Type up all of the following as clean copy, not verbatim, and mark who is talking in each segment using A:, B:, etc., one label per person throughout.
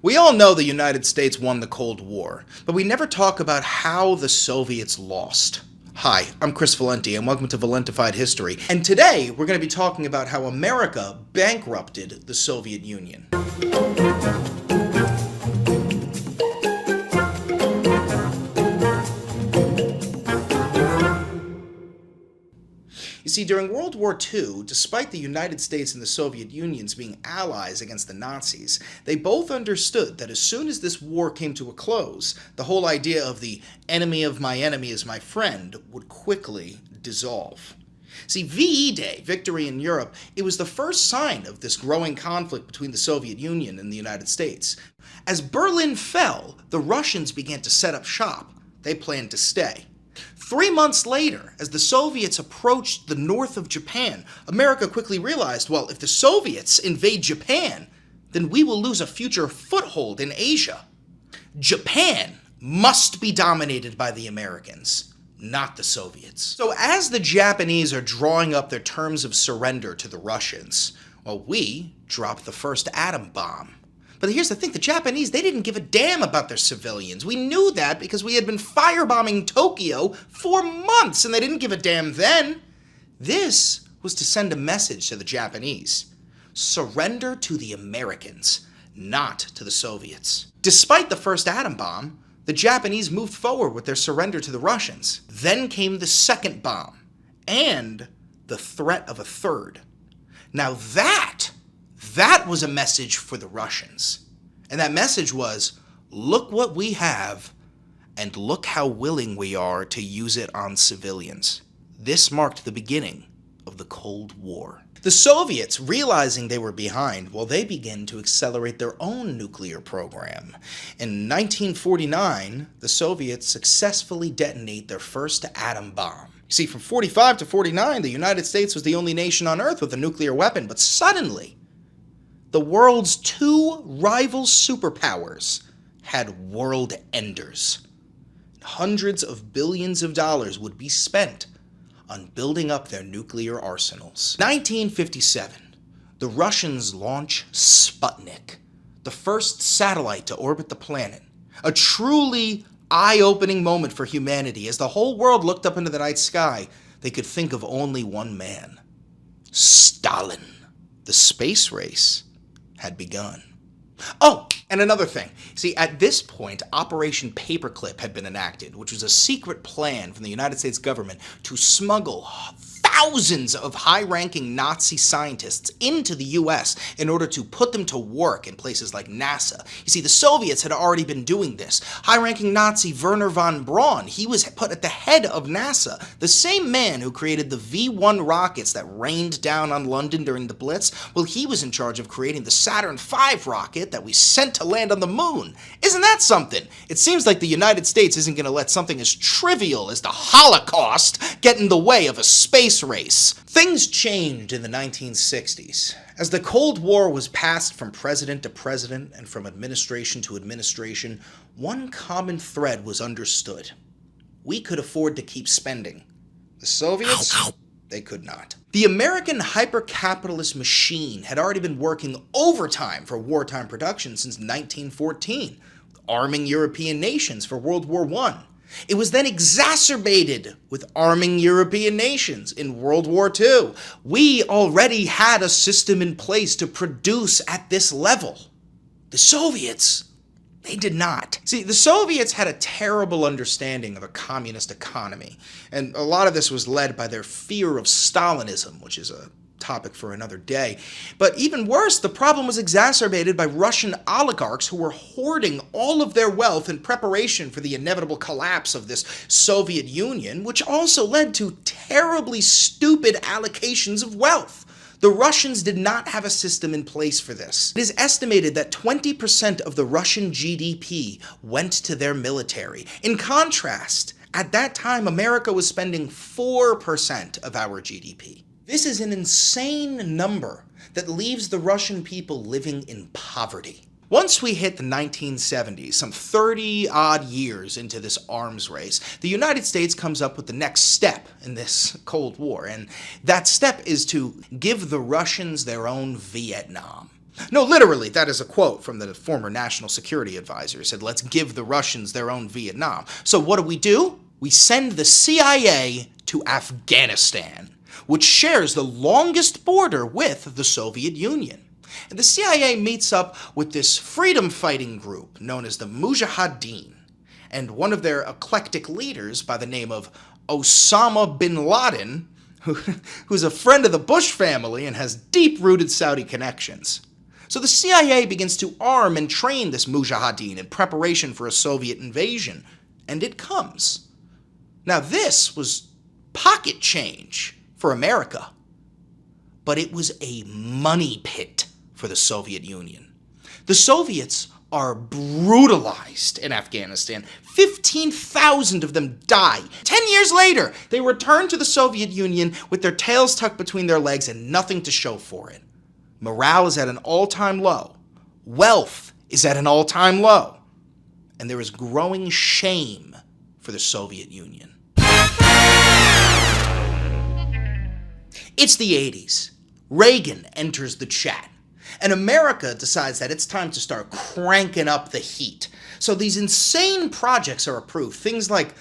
A: We all know the United States won the Cold War, but we never talk about how the Soviets lost. Hi, I'm Chris Valenti, and welcome to Valentified History. And today, we're going to be talking about how America bankrupted the Soviet Union. You see, during World War II, despite the United States and the Soviet Unions being allies against the Nazis, they both understood that as soon as this war came to a close, the whole idea of the enemy of my enemy is my friend would quickly dissolve. See, VE Day, Victory in Europe, it was the first sign of this growing conflict between the Soviet Union and the United States. As Berlin fell, the Russians began to set up shop. They planned to stay. 3 months later, as the Soviets approached the north of Japan, America quickly realized, well, if the Soviets invade Japan, then we will lose a future foothold in Asia. Japan must be dominated by the Americans, not the Soviets. So as the Japanese are drawing up their terms of surrender to the Russians, well, we dropped the first atom bomb. But here's the thing, the Japanese, they didn't give a damn about their civilians. We knew that because we had been firebombing Tokyo for months, and they didn't give a damn then. This was to send a message to the Japanese. Surrender to the Americans, not to the Soviets. Despite the first atom bomb, the Japanese moved forward with their surrender to the Russians. Then came the second bomb, and the threat of a third. Now that was a message for the Russians. And that message was, look what we have, and look how willing we are to use it on civilians. This marked the beginning of the Cold War. The Soviets, realizing they were behind, well, they began to accelerate their own nuclear program. In 1949, the Soviets successfully detonate their first atom bomb. You see, from 45 to 49, the United States was the only nation on Earth with a nuclear weapon, but suddenly, the world's two rival superpowers had world enders. Hundreds of billions of dollars would be spent on building up their nuclear arsenals. 1957, the Russians launch Sputnik, the first satellite to orbit the planet. A truly eye-opening moment for humanity. As the whole world looked up into the night sky, they could think of only one man: Stalin. The space race had begun. Oh, and another thing. See, at this point, Operation Paperclip had been enacted, which was a secret plan from the United States government to smuggle thousands of high-ranking Nazi scientists into the U.S. in order to put them to work in places like NASA. You see, the Soviets had already been doing this. High-ranking Nazi Wernher von Braun, he was put at the head of NASA, the same man who created the V-1 rockets that rained down on London during the Blitz. Well, he was in charge of creating the Saturn V rocket that we sent to land on the moon. Isn't that something? It seems like the United States isn't going to let something as trivial as the Holocaust get in the way of a space race. Things changed in the 1960s. As the Cold War was passed from president to president and from administration to administration, one common thread was understood. We could afford to keep spending. The Soviets, they could not. The American hyper-capitalist machine had already been working overtime for wartime production since 1914, arming European nations for World War I. It was then exacerbated with arming European nations in World War II. We already had a system in place to produce at this level. The Soviets, they did not. See, the Soviets had a terrible understanding of a communist economy, and a lot of this was led by their fear of Stalinism, which is a topic for another day. But even worse, the problem was exacerbated by Russian oligarchs who were hoarding all of their wealth in preparation for the inevitable collapse of this Soviet Union, which also led to terribly stupid allocations of wealth. The Russians did not have a system in place for this. It is estimated that 20% of the Russian GDP went to their military. In contrast, at that time, America was spending 4% of our GDP. This is an insane number that leaves the Russian people living in poverty. Once we hit the 1970s, some 30-odd years into this arms race, the United States comes up with the next step in this Cold War, and that step is to give the Russians their own Vietnam. No, literally, that is a quote from the former National Security Advisor. He said, let's give the Russians their own Vietnam. So what do? We send the CIA to Afghanistan, which shares the longest border with the Soviet Union. And the CIA meets up with this freedom-fighting group known as the Mujahideen, and one of their eclectic leaders by the name of Osama bin Laden, who's a friend of the Bush family and has deep-rooted Saudi connections. So the CIA begins to arm and train this Mujahideen in preparation for a Soviet invasion, and it comes. Now this was pocket change for America, but it was a money pit for the Soviet Union. The Soviets are brutalized in Afghanistan. 15,000 of them die. 10 years later, they return to the Soviet Union with their tails tucked between their legs and nothing to show for it. Morale is at an all-time low. Wealth is at an all-time low. And there is growing shame for the Soviet Union. It's the 80s. Reagan enters the chat. And America decides that it's time to start cranking up the heat. So these insane projects are approved. Things like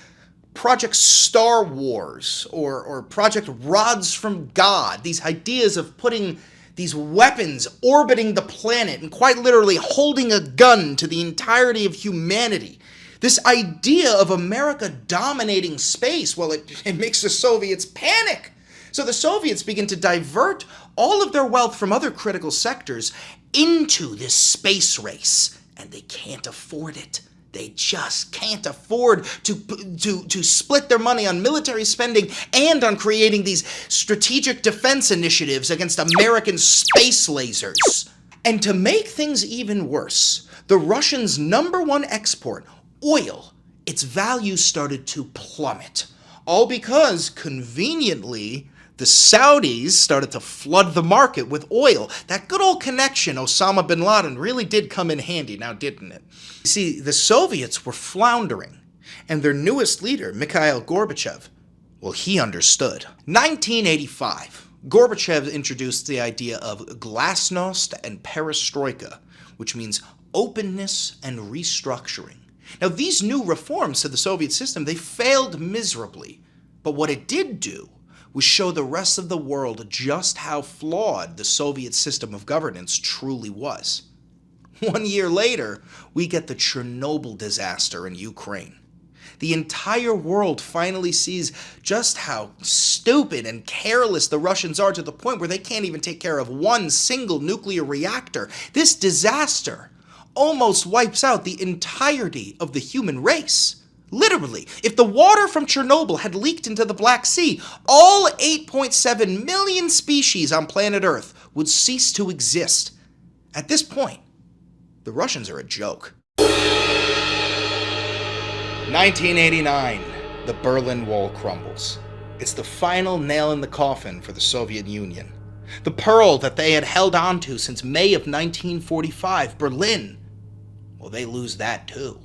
A: Project Star Wars or Project Rods from God. These ideas of putting these weapons orbiting the planet and quite literally holding a gun to the entirety of humanity. This idea of America dominating space, well, it makes the Soviets panic. So the Soviets begin to divert all of their wealth from other critical sectors into this space race, and they can't afford it. They just can't afford to split their money on military spending and on creating these strategic defense initiatives against American space lasers. And to make things even worse, the Russians' #1 export, oil, its value started to plummet. All because, conveniently, the Saudis started to flood the market with oil. That good old connection, Osama bin Laden, really did come in handy now, didn't it? You see, the Soviets were floundering, and their newest leader, Mikhail Gorbachev, well, he understood. 1985, Gorbachev introduced the idea of glasnost and perestroika, which means openness and restructuring. Now, these new reforms to the Soviet system, they failed miserably, but what it did do was show the rest of the world just how flawed the Soviet system of governance truly was. 1 year later, we get the Chernobyl disaster in Ukraine. The entire world finally sees just how stupid and careless the Russians are to the point where they can't even take care of one single nuclear reactor. This disaster almost wipes out the entirety of the human race. Literally, if the water from Chernobyl had leaked into the Black Sea, all 8.7 million species on planet Earth would cease to exist. At this point, the Russians are a joke. 1989, the Berlin Wall crumbles. It's the final nail in the coffin for the Soviet Union. The pearl that they had held onto since May of 1945, Berlin, well, they lose that too.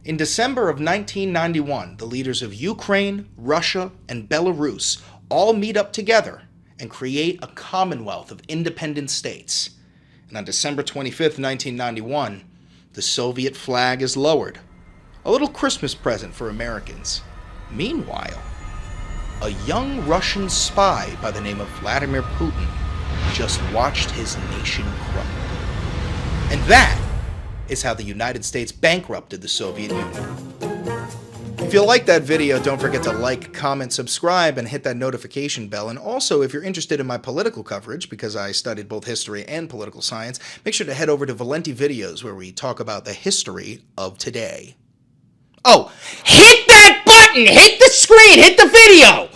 A: In December of 1991, the leaders of Ukraine, Russia, and Belarus all meet up together and create a commonwealth of independent states. And on December 25th, 1991, the Soviet flag is lowered. A little Christmas present for Americans. Meanwhile, a young Russian spy by the name of Vladimir Putin just watched his nation crumble. And that is how the United States bankrupted the Soviet Union. If you like that video, don't forget to like, comment, subscribe, and hit that notification bell. And also, if you're interested in my political coverage, because I studied both history and political science, make sure to head over to Valenti videos, where we talk about the history of today. Oh, hit that button! Hit the screen! Hit the video!